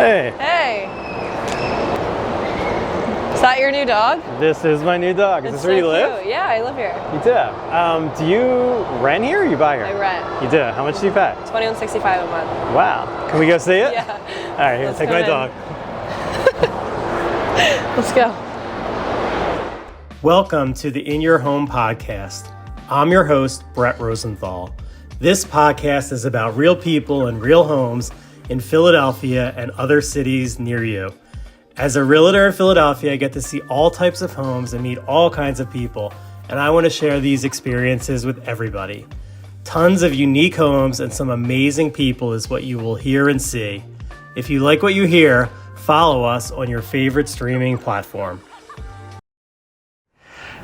Hey. Hey. Is that your new dog? This is my new dog. Is this where you live? Cute. Yeah, I live here. You do. Do you rent here or you buy here? I rent. You do. How much do you pay? $21.65 a month. Wow. Can we go see it? Yeah. All right, here, take my dog. Let's go. Welcome to the In Your Home podcast. I'm your host, Brett Rosenthal. This podcast is about real people and real homes in Philadelphia and other cities near you. As a realtor in Philadelphia, I get to see all types of homes and meet all kinds of people, and I want to share these experiences with everybody. Tons of unique homes and some amazing people is what you will hear and see. If you like what you hear, follow us on your favorite streaming platform.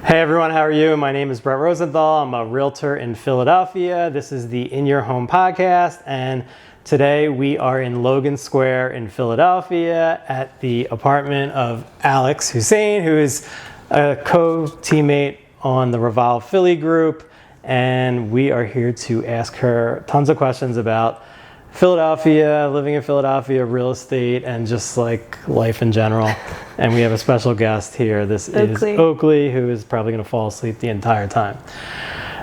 Hey everyone, how are you? My name is Brett Rosenthal. I'm a realtor in Philadelphia. This is the In Your Home podcast, and today we are in Logan Square in Philadelphia at the apartment of Alex Hussain, who is a co-teammate on the Revolve Philly Group, and we are here to ask her tons of questions about Philadelphia, living in Philadelphia, real estate, and just like life in general. And we have a special guest here. This is Oakley, who is probably going to fall asleep the entire time.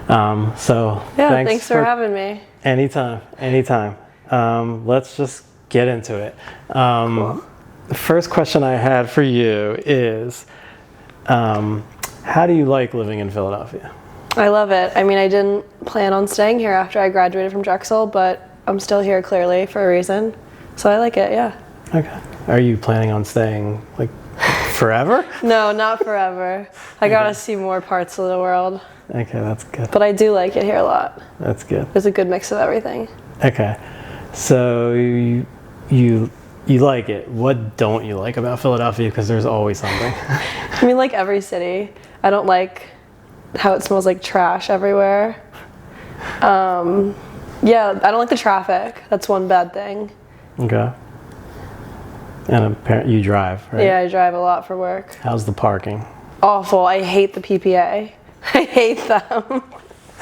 Thanks for having me. Anytime. Let's just get into it. Cool. The first question I had for you is, how do you like living in Philadelphia? I love it. I mean, I didn't plan on staying here after I graduated from Drexel, but I'm still here clearly for a reason. So I like it, yeah. Okay. Are you planning on staying like forever? No, not forever. I gotta see more parts of the world. Okay, that's good. But I do like it here a lot. That's good. There's a good mix of everything. Okay. So you like it. What don't you like about Philadelphia? Because there's always something. I mean, like every city. I don't like how it smells like trash everywhere. Yeah, I don't like the traffic. That's one bad thing. Okay. And apparently you drive, right? Yeah, I drive a lot for work. How's the parking? Awful. I hate the PPA. I hate them.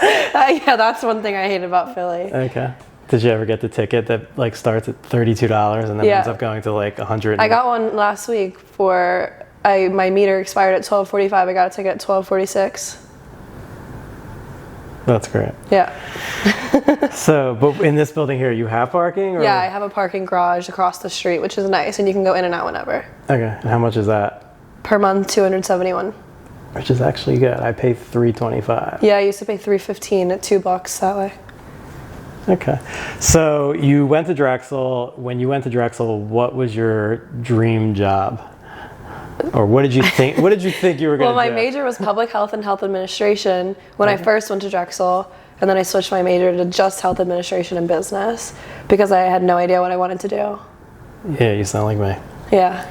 Yeah, that's one thing I hate about Philly. Okay. Did you ever get the ticket that like starts at $32 and then ends up going to like $100? I got one last week for my meter expired at $12.45. I got a ticket at $12.46. That's great. Yeah. So, but in this building here, you have parking? Or? Yeah, I have a parking garage across the street, which is nice, and you can go in and out whenever. Okay. And how much is that? Per month, $271. Which is actually good. I pay $325. Yeah, I used to pay $315 at $2 that way. Okay. So you went to Drexel. When you went to Drexel, what was your dream job? Or what did you think? What did you think you were going to do? Well, my major was public health and health administration when I first went to Drexel, and then I switched my major to just health administration and business because I had no idea what I wanted to do. Yeah, you sound like me. Yeah.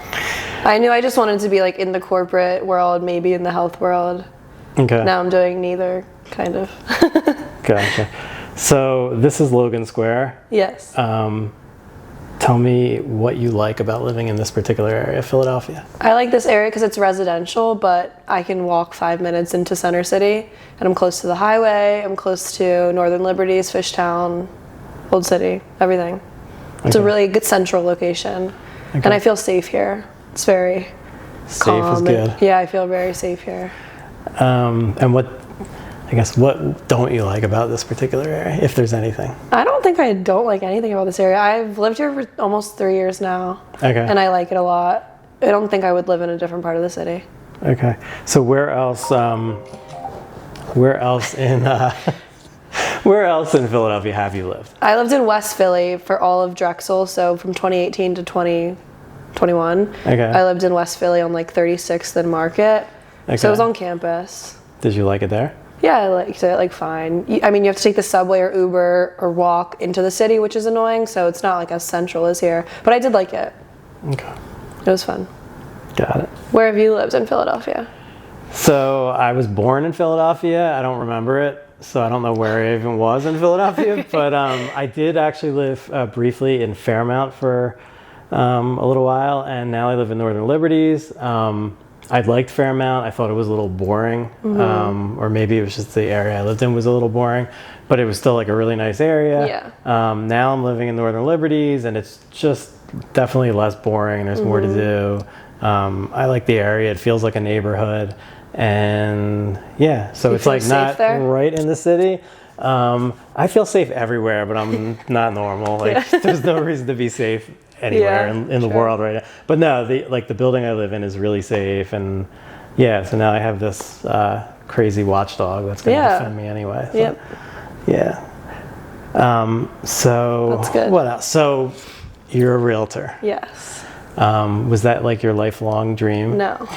I knew I just wanted to be like in the corporate world, maybe in the health world. Okay. Now I'm doing neither, kind of. Gotcha. So this is Logan Square. Yes. Tell me what you like about living in this particular area of Philadelphia. I like this area because it's residential, but I can walk 5 minutes into Center City, and I'm close to the highway, I'm close to Northern Liberties, Fishtown, Old City, everything. It's a really good central location, and I feel safe here. It's very calm. Safe is good. Yeah, I feel very safe here. And what don't you like about this particular area, if there's anything? I don't think I don't like anything about this area. I've lived here for almost 3 years now. Okay. And I like it a lot. I don't think I would live in a different part of the city. Okay. So where else in Philadelphia have you lived? I lived in West Philly for all of Drexel, so from 2018 to 2021. Okay. I lived in West Philly on like 36th and Market. Okay. So it was on campus. Did you like it there? Yeah, I liked it, like fine. I mean, you have to take the subway or Uber or walk into the city, which is annoying, so it's not like as central as here. But I did like it. Okay. It was fun. Got it. Where have you lived in Philadelphia? So I was born in Philadelphia. I don't remember it, so I don't know where I even was in Philadelphia. Okay. But I did actually live briefly in Fairmount for a little while, and now I live in Northern Liberties. I liked Fairmount. I thought it was a little boring, or maybe it was just the area I lived in was a little boring, but it was still like a really nice area. Yeah. Now I'm living in Northern Liberties, and it's just definitely less boring. There's more to do. I like the area. It feels like a neighborhood, and yeah, so it's like not right in the city. I feel safe everywhere, but I'm not normal. Like there's no reason to be safe anywhere in the world right now. But no, the building I live in is really safe, and yeah, so now I have this crazy watchdog that's going to defend me anyway. So, yep. Yeah. So that's good. What else? So you're a realtor. Yes. Was that like your lifelong dream? No.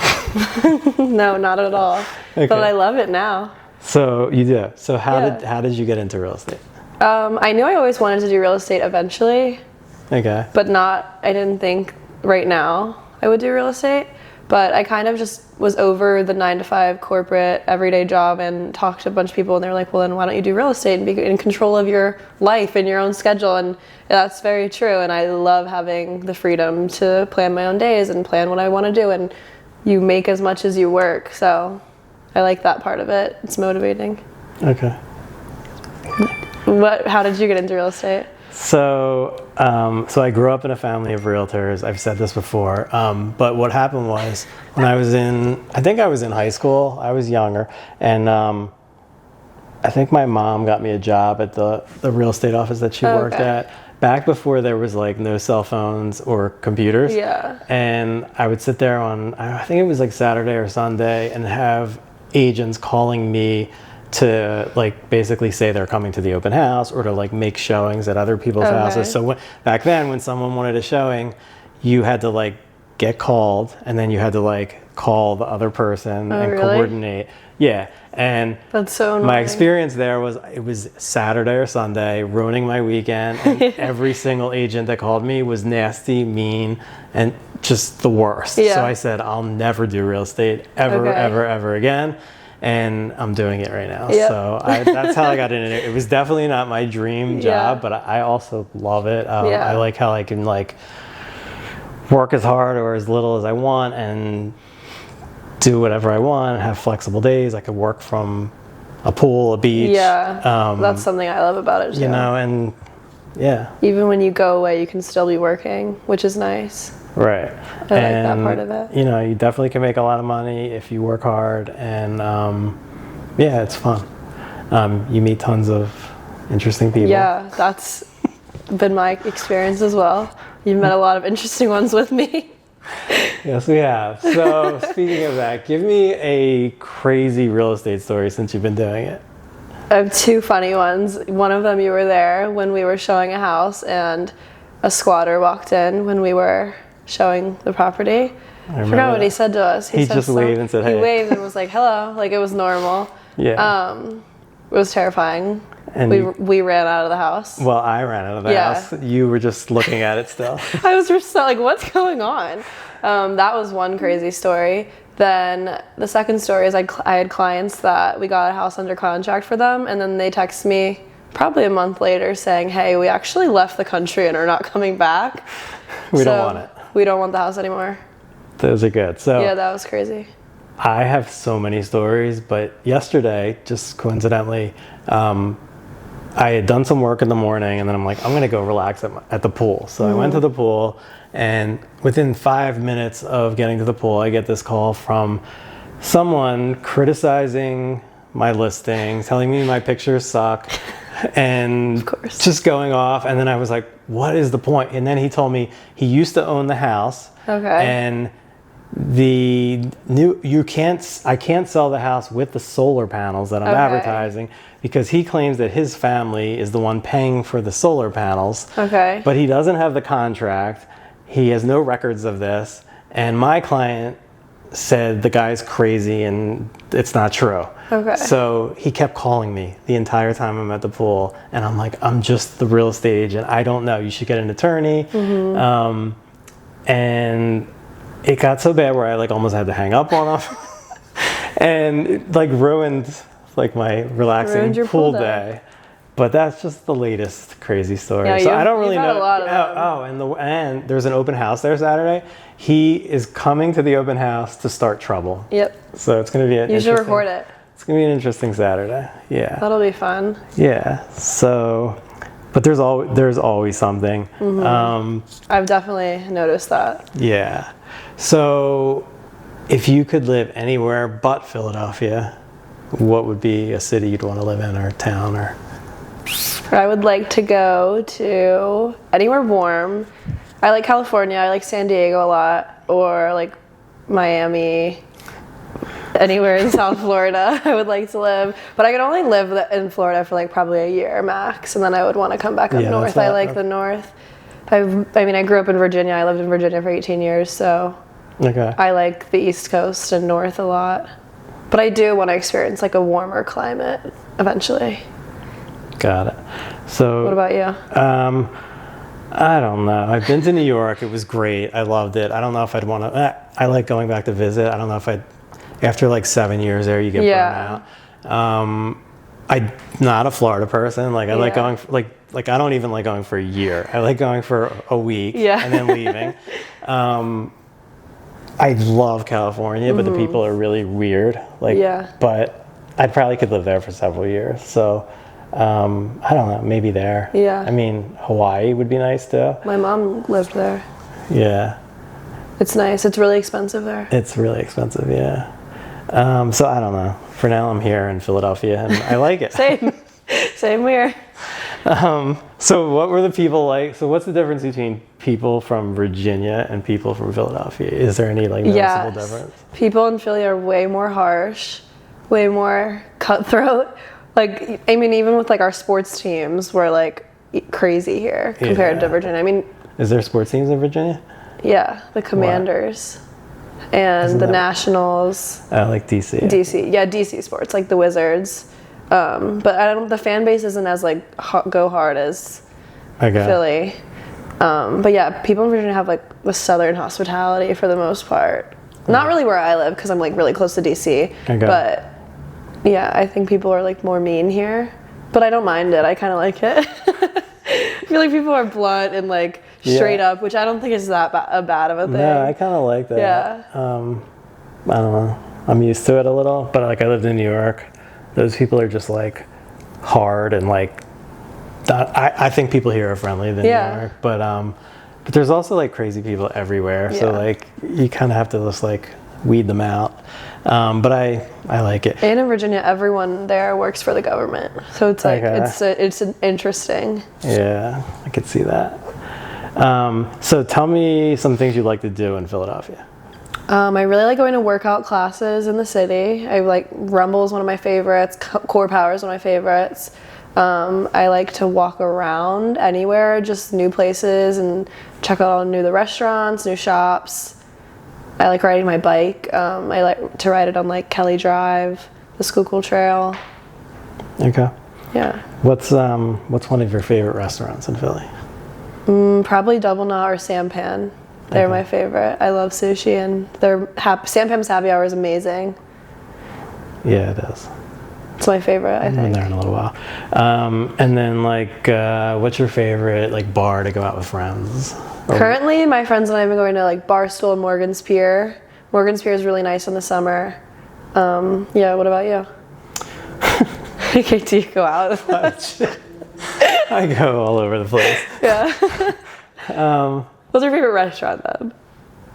No, not at all. Okay. But I love it now. So you do. So how did you get into real estate? I knew I always wanted to do real estate eventually. Okay. But I didn't think right now I would do real estate. But I kind of just was over the 9-to-5 corporate everyday job and talked to a bunch of people, and they're like, well, then why don't you do real estate and be in control of your life and your own schedule? And that's very true. And I love having the freedom to plan my own days and plan what I want to do. And you make as much as you work. So I like that part of it. It's motivating. Okay. How did you get into real estate? So I grew up in a family of realtors. I've said this before, but what happened was when I think I was in high school, I was younger, and I think my mom got me a job at the real estate office that she worked at, back before there was like no cell phones or computers. Yeah. And I would sit there on, I think it was like Saturday or Sunday, and have agents calling me to like basically say they're coming to the open house, or to like make showings at other people's houses. So back then when someone wanted a showing, you had to like get called, and then you had to like call the other person and coordinate. Yeah. And that's so annoying. My experience there was it was Saturday or Sunday, ruining my weekend, and every single agent that called me was nasty, mean, and just the worst. Yeah. So I said, I'll never do real estate ever again. And I'm doing it right now. Yep. So that's how I got into it. It was definitely not my dream job, but I also love it. I like how I can like work as hard or as little as I want and do whatever I want, have flexible days. I could work from a pool, a beach. Yeah, that's something I love about it too. You know, and yeah. Even when you go away, you can still be working, which is nice. Right. I like that part of it. You know, you definitely can make a lot of money if you work hard, and yeah, it's fun. You meet tons of interesting people. Yeah, that's been my experience as well. You've met a lot of interesting ones with me. Yes, we have. So speaking of that, give me a crazy real estate story since you've been doing it. I have two funny ones. One of them, you were there when we were showing a house, and a squatter walked in when we were showing the property. I forgot what he said to us. He just waved and said, hey. He waved and was like, hello, like it was normal. Yeah. It was terrifying. And we ran out of the house. Well, I ran out of the house. You were just looking at it still. I was just like, what's going on? That was one crazy story. Then the second story is I had clients that we got a house under contract for them, and then they text me probably a month later saying, hey, we actually left the country and are not coming back. We don't want it. We don't want the house anymore. Those are good. So yeah, that was crazy. I have so many stories, but yesterday, just coincidentally, I had done some work in the morning, and then I'm like, I'm going to go relax at the pool. So I went to the pool, and within 5 minutes of getting to the pool, I get this call from someone criticizing my listing, telling me my pictures suck, and just going off. And then I was like, what is the point? And then he told me he used to own the house. Okay. And I can't sell the house with the solar panels that I'm advertising, because he claims that his family is the one paying for the solar panels. Okay. But he doesn't have the contract. He has no records of this. And my client said the guy's crazy and it's not true. Okay. So he kept calling me the entire time I'm at the pool, and I'm like, I'm just the real estate agent. I don't know. You should get an attorney. And it got so bad where I like almost had to hang up on him, and it like ruined like my relaxing pool day. But that's just the latest crazy story. Yeah, so I don't really you've had know. a lot of them. And there's an open house there Saturday. He is coming to the open house to start trouble. Yep. So it's going to be You should report it. It's going to be an interesting Saturday. Yeah. That'll be fun. Yeah. So, but there's always something. I've definitely noticed that. Yeah. So, if you could live anywhere but Philadelphia, what would be a city you'd want to live in, or a town, or? I would like to go to anywhere warm. I like California. I like San Diego a lot, or like Miami. Anywhere in South Florida, I would like to live. But I could only live in Florida for like probably a year max, and then I would want to come back up north. I like the north. I mean, I grew up in Virginia. I lived in Virginia for 18 years, so I like the East Coast and north a lot. But I do want to experience like a warmer climate eventually. Got it. So what about you? I don't know. I've been to New York. It was great. I loved it. I don't know if I'd want to. I like going back to visit. I don't know if I'd. After like 7 years there, you get burned out. I'm not a Florida person. Like I like going. Like I don't even like going for a year. I like going for a week and then leaving. I love California, but the people are really weird. But I probably could live there for several years. So. I don't know, maybe there. Yeah. I mean, Hawaii would be nice too. My mom lived there. Yeah. It's nice. It's really expensive there. It's really expensive, yeah. So I don't know. For now, I'm here in Philadelphia, and I like it. Same here. So what were the people like? So what's the difference between people from Virginia and people from Philadelphia? Is there any like noticeable difference? People in Philly are way more harsh, way more cutthroat. Like, I mean, even with like our sports teams, we're like crazy here compared to Virginia. I mean, is there sports teams in Virginia? Yeah, the Commanders and the Nationals. Like DC. DC sports, like the Wizards. But the fan base isn't as like go hard as Philly. But yeah, people in Virginia have like the Southern hospitality for the most part. Not really where I live because I'm like really close to DC. But yeah, I think people are like more mean here, but I don't mind it. I kind of like it. I feel like people are blunt and like straight up, which I don't think is that bad of a thing. No, I kind of like that. Yeah. I don't know. I'm used to it a little, but like I lived in New York. Those people are just like hard and like. I think people here are friendly than New York, but there's also like crazy people everywhere. So like you kind of have to just like weed them out. But I like it. And in Virginia, everyone there works for the government, so it's like it's interesting. Yeah, I could see that. So tell me some things you'd like to do in Philadelphia. I really like going to workout classes in the city. I like Rumble is one of my favorites. Core Power is one of my favorites. I like to walk around anywhere, just new places, and check out all the restaurants, new shops. I like riding my bike. I like to ride it on like Kelly Drive, the Schuylkill Trail. Okay. Yeah. What's one of your favorite restaurants in Philly? Probably Double Knot or Sampan. They're my favorite. I love sushi, and Sampan's happy hour is amazing. Yeah, it is. It's my favorite, I think. I've been there in a little while. And then like, what's your favorite like bar to go out with friends? Currently, my friends and I have been going to like Barstool and Morgan's Pier. Morgan's Pier is really nice in the summer. Yeah, what about you? Okay, do you go out? I go all over the place. Yeah. What's your favorite restaurant then?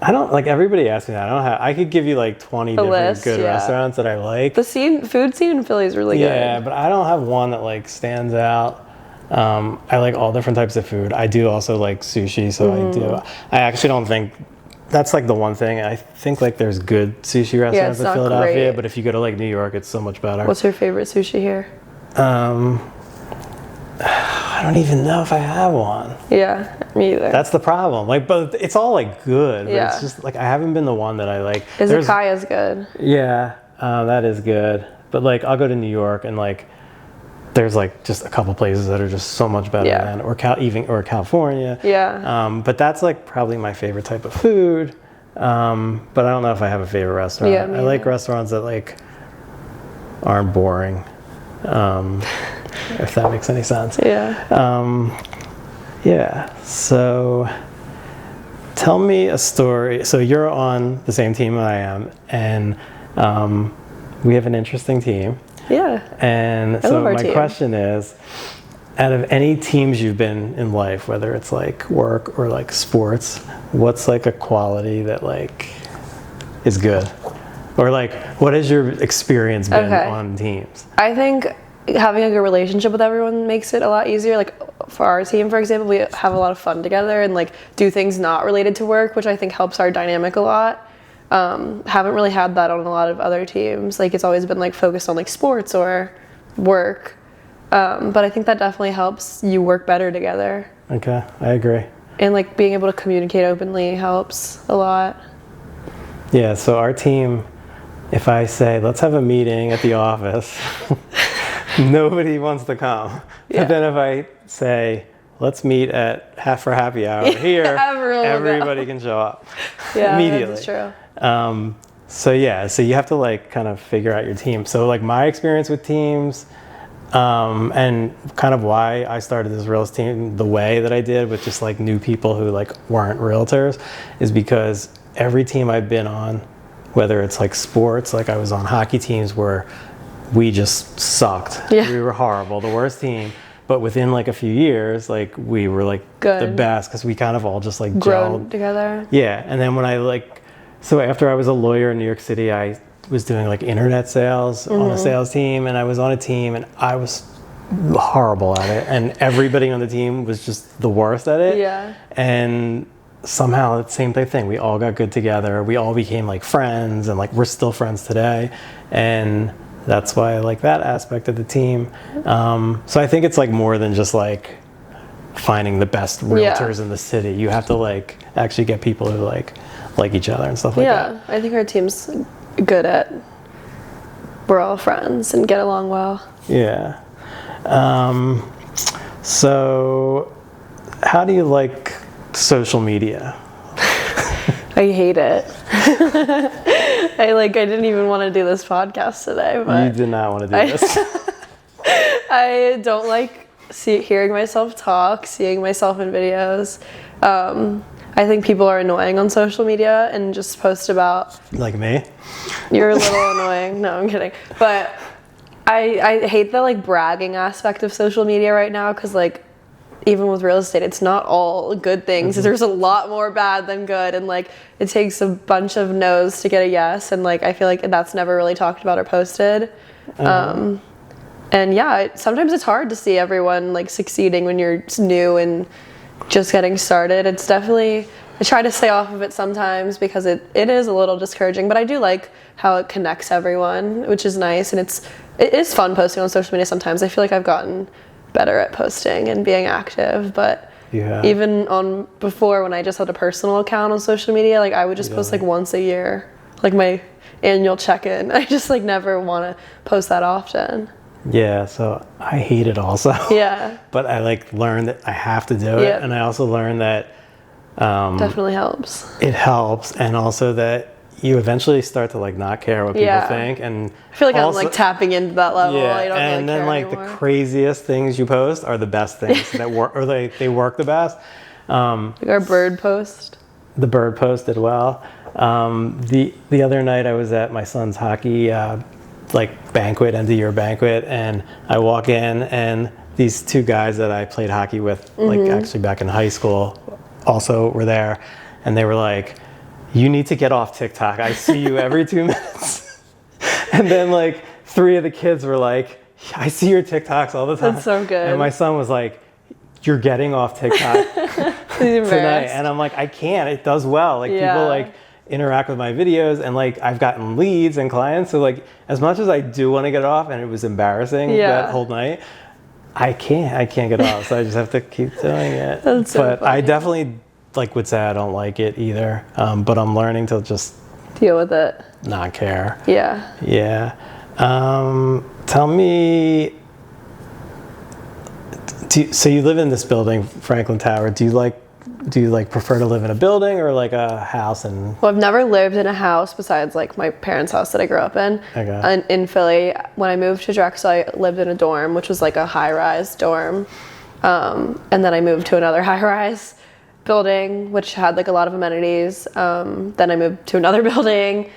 I don't like everybody asks me that. I could give you like 20 different good restaurants that I like. The food scene in Philly is really good. Yeah, but I don't have one that like stands out. I like all different types of food. I do also like sushi, so I actually don't think that's like the one thing. I think like there's good sushi restaurants in Philadelphia, great. But if you go to like New York, it's so much better. What's your favorite sushi here? I don't even know if I have one. Yeah, me either. That's the problem. Like, but it's all like good. But it's just like I haven't been the one that I like. Izakaya's good. Yeah, that is good. But like I'll go to New York and like there's like just a couple places that are just so much better than or California. Yeah. But that's like probably my favorite type of food. But I don't know if I have a favorite restaurant. Yeah, I like restaurants that like aren't boring. if that makes any sense. Yeah. Yeah. So tell me a story. So you're on the same team I am, and we have an interesting team. Yeah. And so my question is, out of any teams you've been in life, whether it's like work or like sports, what's like a quality that like is good? Or like, what has your experience been on teams? I think having a good relationship with everyone makes it a lot easier. Like for our team, for example, we have a lot of fun together and like do things not related to work, which I think helps our dynamic a lot. Haven't really had that on a lot of other teams. Like it's always been like focused on like sports or work. But I think that definitely helps you work better together. Okay, I agree. And like being able to communicate openly helps a lot. Yeah, so our team, if I say, let's have a meeting at the office, nobody wants to come. Yeah. But then if I say, let's meet for happy hour here, everybody can show up immediately. That's true. So you have to like kind of figure out your team. So like my experience with teams, and kind of why I started this real estate team the way that I did with just like new people who like weren't realtors, is because every team I've been on, whether it's like sports, like I was on hockey teams where we just sucked. Yeah. We were horrible, the worst team. But within like a few years, like we were like the best because we kind of all just like grown gelled together. Yeah, and then when so after I was a lawyer in New York City, I was doing like internet sales on a sales team, and I was on a team and I was horrible at it, and everybody on the team was just the worst at it. Yeah. And somehow the same thing, we all got good together, we all became like friends, and like we're still friends today, and that's why I like that aspect of the team. So I think it's like more than just like finding the best realtors in the city. You have to like actually get people who like each other and stuff like that. Yeah, I think our team's good at, we're all friends and get along well. Yeah. So how do you like social media? I hate it. I didn't even want to do this podcast today. But you did not want to do this. I don't like hearing myself talk, seeing myself in videos. I think people are annoying on social media and just post about... Like me? You're a little annoying. No, I'm kidding. But I hate the like bragging aspect of social media right now, because like even with real estate, it's not all good things. There's a lot more bad than good, and like it takes a bunch of no's to get a yes, and like I feel like that's never really talked about or posted. And yeah, sometimes it's hard to see everyone like succeeding when you're new and just getting started. It's definitely, I try to stay off of it sometimes because it is a little discouraging, but I do like how it connects everyone, which is nice, and it is fun posting on social media sometimes. I feel like I've gotten better at posting and being active, but even on before, when I just had a personal account on social media, like I would just post like once a year, like my annual check-in. I just like never want to post that often. Yeah, so I hate it also. Yeah. But I like learned that I have to do it, and I also learned that definitely helps. It helps, and also that you eventually start to like not care what people think, and I feel like also, I'm like tapping into that level. Yeah, I don't and really then care like anymore. the craziest things you post are the best things that work, or they work the best. Like our bird post. The bird post did well. The other night I was at my son's hockey like banquet, end of year banquet, and I walk in and these two guys that I played hockey with, like actually back in high school, also were there, and they were like, "You need to get off TikTok. I see you every 2 minutes." And then like 3 of the kids were like, "I see your TikToks all the time." That's so good. And my son was like, "You're getting off TikTok tonight." And I'm like, "I can't. It does well. Like people like interact with my videos, and like I've gotten leads and clients. So like as much as I do want to get off, and it was embarrassing that whole night, I can't get off. So I just have to keep doing it." That's so but funny. I definitely like would say I don't like it either. But I'm learning to just deal with it. Not care. Yeah. Yeah. Tell me. So you live in this building, Franklin Tower. Do you like do you like prefer to live in a building or like a house? And Well, I've never lived in a house besides like my parents' house that I grew up in. Okay. And in Philly, when I moved to Drexel, I lived in a dorm, which was like a high-rise dorm. And then I moved to another high-rise building, which had like a lot of amenities. Then I moved to another building,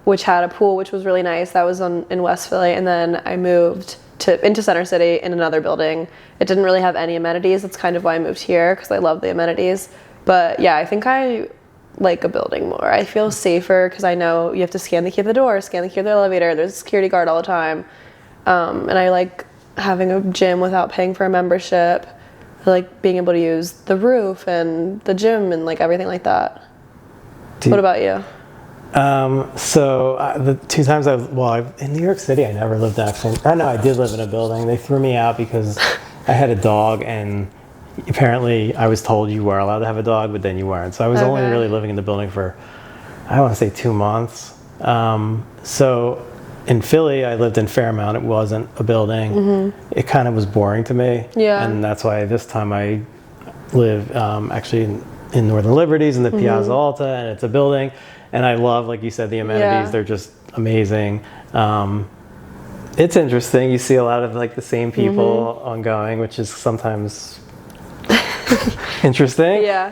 which had a pool, which was really nice. That was in West Philly. And then I moved into Center City in another building. It didn't really have any amenities. That's kind of why I moved here, because I love the amenities. But yeah, I think I like a building more. I feel safer because I know you have to scan the key at the door, scan the key at the elevator. There's a security guard all the time. And I like having a gym without paying for a membership. I like being able to use the roof and the gym and like everything like that. What about you? The 2 times in New York City, I never lived actually. I know I did live in a building. They threw me out because I had a dog, and apparently I was told you were allowed to have a dog, but then you weren't. So I was only really living in the building for, I want to say 2 months. So in Philly, I lived in Fairmount. It wasn't a building. Mm-hmm. It kind of was boring to me. Yeah. And that's why this time I live actually in Northern Liberties in the Piazza Alta, and it's a building. And I love, like you said, the amenities. Yeah. They're just amazing. It's interesting. You see a lot of like the same people ongoing, which is sometimes interesting. Yeah.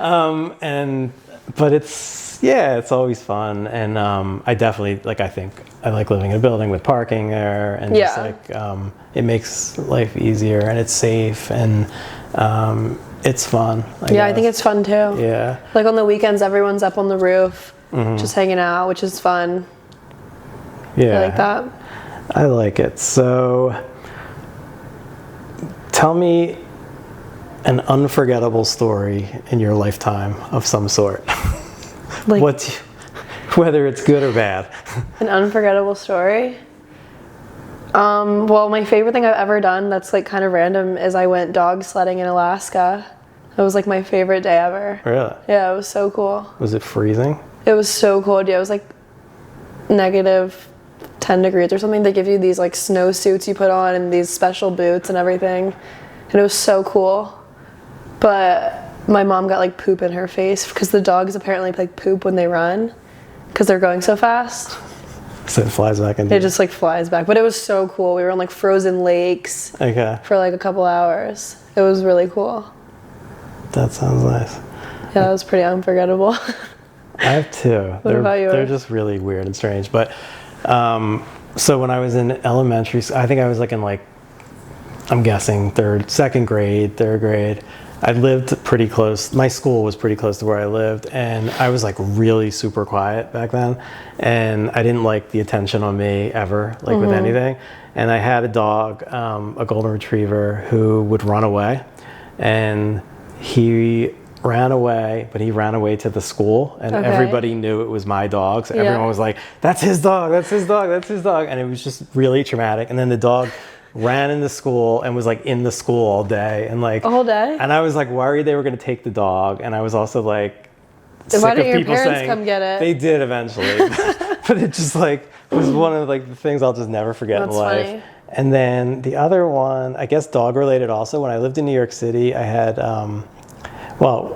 But it's always fun. And I definitely I think I like living in a building with parking there, and just like it makes life easier, and it's safe, and it's fun. I guess. I think it's fun too. Yeah. Like on the weekends, everyone's up on the roof. Just hanging out, which is fun. Yeah. I like that. I like it. So tell me an unforgettable story in your lifetime of some sort. Whether it's good or bad. An unforgettable story? Well, my favorite thing I've ever done that's like kind of random is I went dog sledding in Alaska. It was like my favorite day ever. Really? Yeah, it was so cool. Was it freezing? It was so cold. Yeah, it was like negative 10 degrees or something. They give you these like snow suits you put on and these special boots and everything. And it was so cool. But my mom got like poop in her face because the dogs apparently like poop when they run because they're going so fast. So it flies back in. It just like flies back. But it was so cool. We were on like frozen lakes for like a couple hours. It was really cool. That sounds nice. Yeah, that was pretty unforgettable. I have 2. What about yours? They're just really weird and strange. But so when I was in elementary school, I think I was like in I'm guessing 2nd grade, 3rd grade. I lived pretty close. My school was pretty close to where I lived, and I was like really super quiet back then, and I didn't like the attention on me ever, with anything. And I had a dog, a golden retriever, who would run away, and he ran away, but he ran away to the school, and everybody knew it was my dog, so everyone was like, that's his dog, that's his dog, that's his dog. And it was just really traumatic. And then the dog ran into school and was like in the school all day, and like a whole day. And I was like worried they were going to take the dog, and I was also like sick why of didn't people your parents saying come get it? They did eventually. But it just was one of the things I'll just never forget in life. Funny. And then the other one, I guess dog related also, when I lived in New York City, I had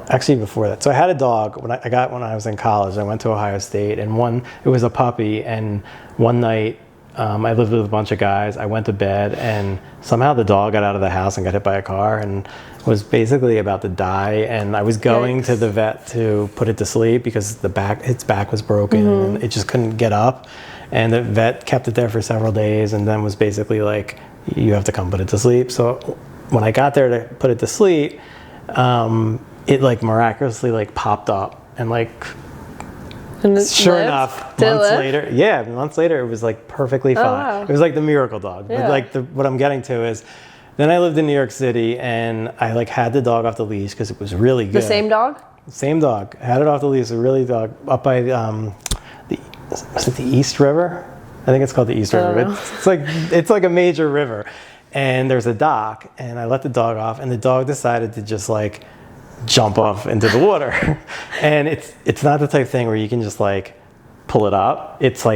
actually before that. So I had a dog when I was in college. I went to Ohio State, and it was a puppy, and one night I lived with a bunch of guys. I went to bed, and somehow the dog got out of the house and got hit by a car and was basically about to die. And I was going to the vet to put it to sleep because its back was broken and it just couldn't get up. And the vet kept it there for several days, and then was basically like, you have to come put it to sleep. So when I got there to put it to sleep, it miraculously popped up, and sure enough, months later, it was perfectly fine. Wow. It was like the miracle dog. Yeah. But what I'm getting to is, then I lived in New York City, and I had the dog off the leash because it was really good. The same dog? Same dog. I had it off the leash. A really dog up by was it the East River? I think it's called the East River. It's like a major river, and there's a dock, and I let the dog off, and the dog decided to just jump off into the water. And it's not the type of thing where you can just pull it up. It's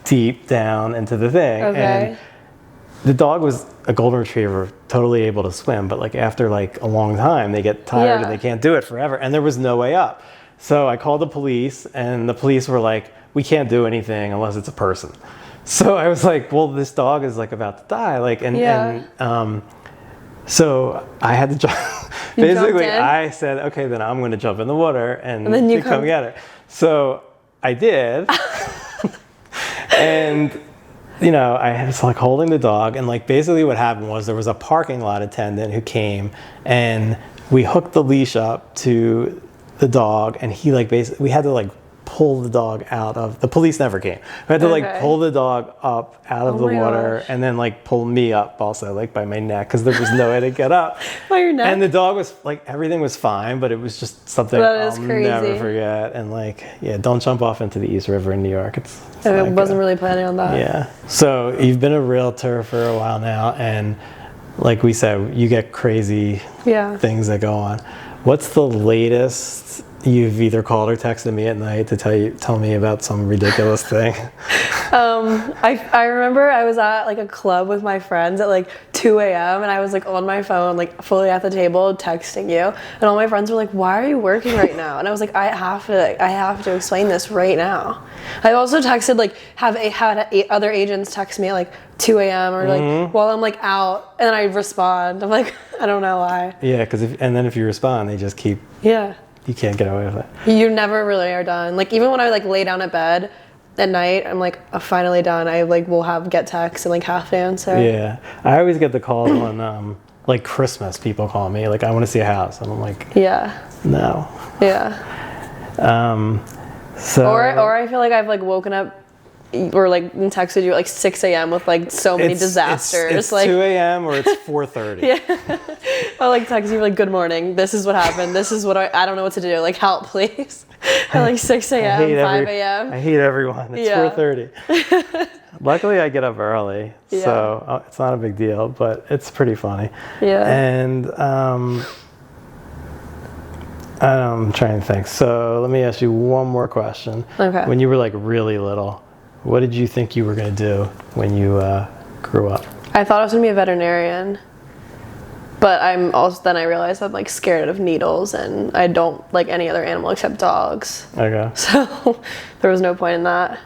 deep down into the thing. Okay. And the dog was a golden retriever, totally able to swim, but like after like a long time, they get tired and they can't do it forever. And there was no way up. So I called the police, and the police were like, we can't do anything unless it's a person. So I was like, well, this dog is like about to die. Like, so I had to jump. Basically, I said, okay, then I'm going to jump in the water and then you come get her. So I did. And, you know, I was like holding the dog, and like basically what happened was there was a parking lot attendant who came, and we hooked the leash up to the dog, and he like basically, we had to like pull the dog out of, the police never came. We had to like pull the dog up out of the water and then like pull me up also like by my neck, because there was no way to get up. By your neck? And the dog was like, everything was fine, but it was just something I'll never forget. And like, yeah, don't jump off into the East River in New York. I wasn't really planning on that. Yeah. So you've been a realtor for a while now, and like we said, you get crazy things that go on. What's the latest you've either called or texted me at night to tell me about some ridiculous thing? I remember I was at like a club with my friends at like 2 a.m. and I was like on my phone, like fully at the table texting you, and all my friends were like, why are you working right now? And I was like, I have to explain this right now. I also texted, like, had other agents text me at like 2 a.m. or like while I'm like out, and then I respond. I'm like, I don't know why. Yeah, because then if you respond, they just keep. Yeah. You can't get away with it. You never really are done. Like, even when I like lay down at bed at night, I'm like, I'm finally done. I like will get texts and like have to answer. Yeah, I always get the calls on like Christmas. People call me like, I want to see a house, and I'm like, no. Yeah. So. Or I feel like I've like woken up or like texted you at like 6 a.m. with like so many disasters. It's like 2 a.m. or it's 4:30. Yeah. I'll like text you like, good morning. This is what happened. This is what I don't know what to do. Like, help, please. At like 6 a.m., 5 a.m. I hate everyone. It's 4:30. Luckily, I get up early, so it's not a big deal, but it's pretty funny. Yeah. And I'm trying to think. So let me ask you one more question. Okay. When you were like really little, what did you think you were going to do when you grew up? I thought I was going to be a veterinarian, but then I realized I'm like scared of needles, and I don't like any other animal except dogs. Okay. So there was no point in that.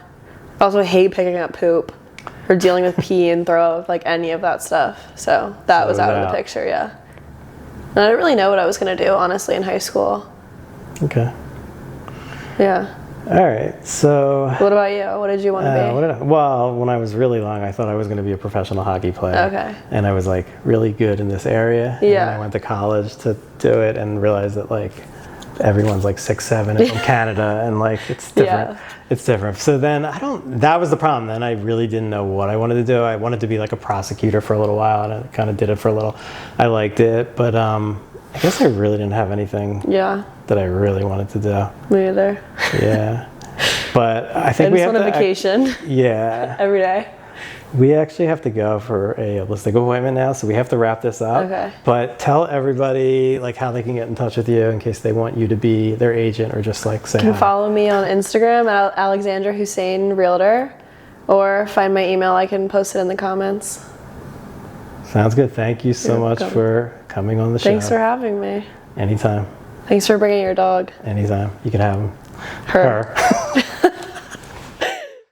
I also hate picking up poop or dealing with pee and throw up, like any of that stuff. So that was out of the picture, yeah. And I didn't really know what I was going to do, honestly, in high school. Okay. Yeah. All right, so. What about you? What did you want to be? Well, when I was really young, I thought I was going to be a professional hockey player. Okay. And I was like really good in this area. Yeah. And then I went to college to do it and realized that like everyone's like 6'7" and from Canada, and like it's different. Yeah. It's different. So then that was the problem. Then I really didn't know what I wanted to do. I wanted to be like a prosecutor for a little while, and I kind of did it for a little. I liked it, but I guess I really didn't have anything that I really wanted to do. Me either. Yeah. But I think we have to. I just want a vacation. Yeah. Every day. We actually have to go for a listing appointment now, so we have to wrap this up. Okay. But tell everybody like how they can get in touch with you in case they want you to be their agent, or just like say hi. You can follow me on Instagram at Alexandra Hussain Realtor, or find my email. I can post it in the comments. Sounds good. Thank you so much for coming on the show. Thanks for having me. Anytime. Thanks for bringing your dog. Anytime. You can have him. Her.